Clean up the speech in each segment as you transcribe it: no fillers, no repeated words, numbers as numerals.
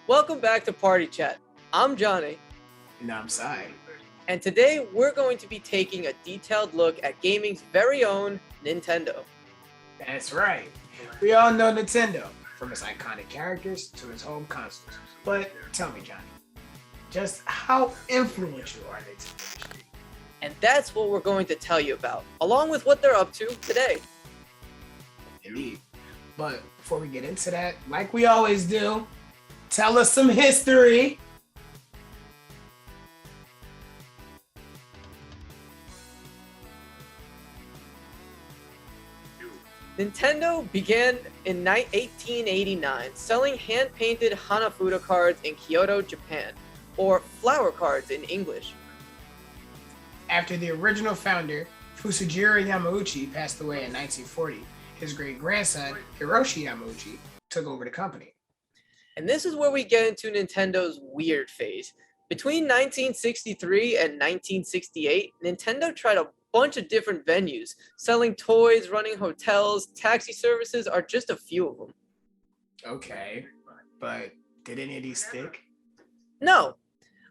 Welcome back to Party Chat. I'm Johnny, And I'm Sai. and today we're going to be taking a detailed look at gaming's very own Nintendo. That's right. We all know Nintendo, from its iconic characters to its home consoles. But tell me, Johnny, just how influential are they to the industry? And that's what we're going to tell you about, along with what they're up to today. Indeed. But before we get into that, like we always do, tell us some history. Nintendo began in 1889 selling hand-painted Hanafuda cards in Kyoto, Japan, or flower cards in English. After the original founder, Fusajiro Yamauchi, passed away in 1940, his great-grandson, Hiroshi Yamauchi, took over the company. And this is where we get into Nintendo's weird phase. Between 1963 and 1968, Nintendo tried a bunch of different venues. Selling toys, running hotels, taxi services are just a few of them. Okay, but did any of these stick? No.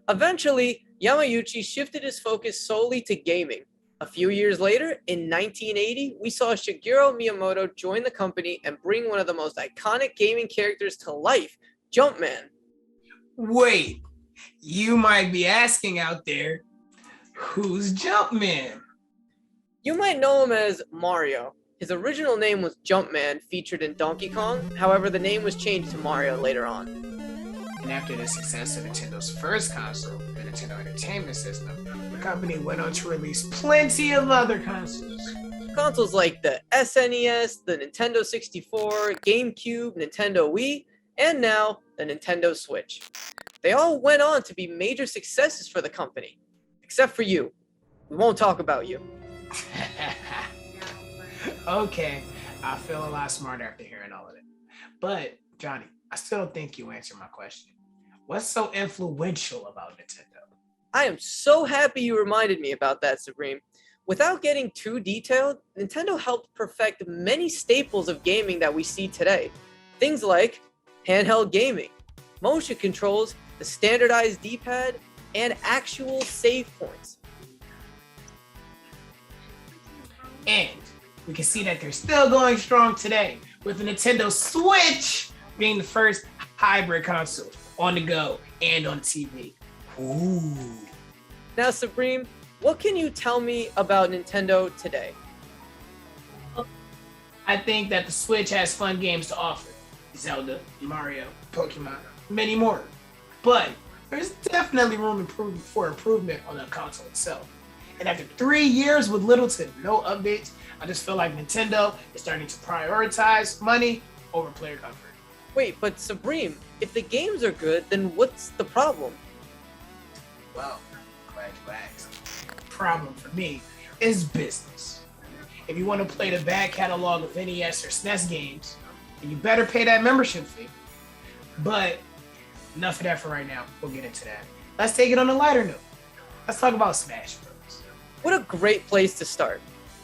Eventually, Yamauchi shifted his focus solely to gaming. A few years later, in 1980, we saw Shigeru Miyamoto join the company and bring one of the most iconic gaming characters to life, Jumpman. Wait, you might be asking out there, who's Jumpman? You might know him as Mario. His original name was Jumpman, featured in Donkey Kong. However, the name was changed to Mario later on. And after the success of Nintendo's first console, the Nintendo Entertainment System, the company went on to release plenty of other consoles. Consoles like the SNES, the Nintendo 64, GameCube, Nintendo Wii, and now the Nintendo Switch. They all went on to be major successes for the company. Except for you. We won't talk about you. Okay, I feel a lot smarter after hearing all of it. But, Johnny, I still don't think you answered my question. What's so influential about Nintendo? I am so happy you reminded me about that, Supreme. Without getting too detailed, Nintendo helped perfect many staples of gaming that we see today. Things like handheld gaming, motion controls, the standardized D-pad, and actual save points. And we can see that they're still going strong today, with the Nintendo Switch being the first hybrid console on the go and on TV. Ooh. Now, Supreme, what can you tell me about Nintendo today? I think that the Switch has fun games to offer. Zelda, Mario, Pokemon, many more. But there's definitely room for improvement on the console itself. And after 3 years with little to no updates, I just feel like Nintendo is starting to prioritize money over player comfort. Wait, but Supreme, if the games are good, then what's the problem? Well, glad you asked. The problem for me is business. If you want to play the back catalog of NES or SNES games, then you better pay that membership fee. But enough of that for right now. We'll get into that. Let's take it on a lighter note. Let's talk about Smash Bros. What a great place to start.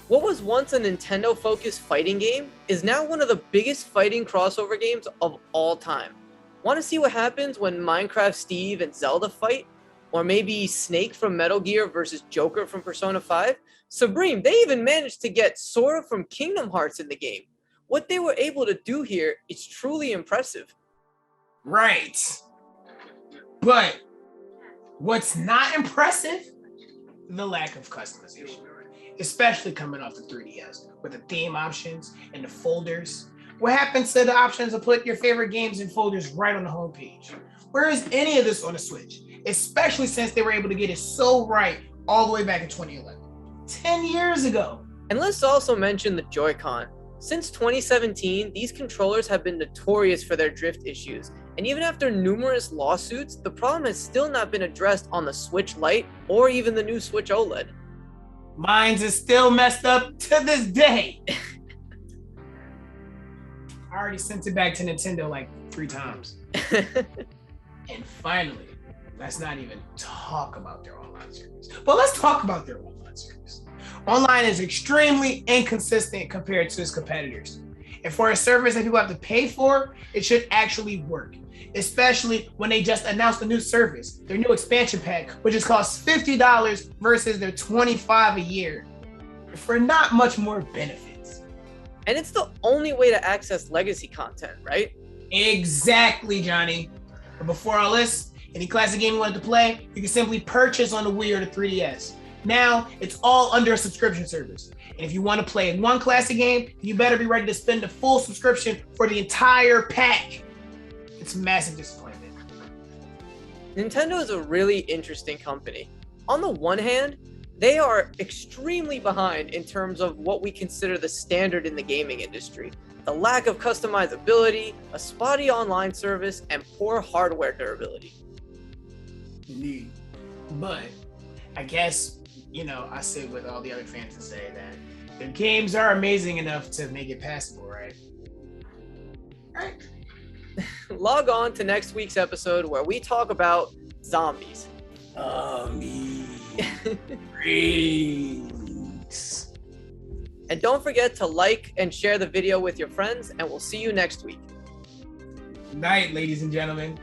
What was once a Nintendo-focused fighting game is now one of the biggest fighting crossover games of all time. Want to see what happens when Minecraft Steve and Zelda fight? Or maybe Snake from Metal Gear versus Joker from Persona 5? Supreme, they even managed to get Sora from Kingdom Hearts in the game. What they were able to do here is truly impressive. Right. But what's not impressive? The lack of customization, especially coming off the 3DS with the theme options and the folders. What happens to the options to put your favorite games in folders right on the homepage? Where is any of this on the Switch? Especially since they were able to get it so right all the way back in 2011, 10 years ago. And let's also mention the Joy-Con. Since 2017, these controllers have been notorious for their drift issues. And even after numerous lawsuits, the problem has still not been addressed on the Switch Lite or even the new Switch OLED. Mine's is still messed up to this day. I already sent it back to Nintendo like 3 times. And finally, let's not even talk about their online service. But let's talk about their online service. Online is extremely inconsistent compared to its competitors. And for a service that people have to pay for, it should actually work. especially when they just announced a new service, their new expansion pack, which is costs $50 versus their $25 a year for not much more benefits. And it's the only way to access legacy content, right? Exactly, Johnny. But before all this, any classic game you wanted to play, you can simply purchase on the Wii or the 3DS. Now, it's all under a subscription service. And if you want to play one classic game, you better be ready to spend the full subscription for the entire pack. It's a massive disappointment. Nintendo is a really interesting company. On the one hand, they are extremely behind in terms of what we consider the standard in the gaming industry. The lack of customizability, a spotty online service, and poor hardware durability. Indeed. But I guess, I sit with all the other fans and say that the games are amazing enough to make it passable, right? Right. Log on to next week's episode where we talk about zombies. Rings. And don't forget to like and share the video with your friends, and we'll see you next week. Good night, ladies and gentlemen.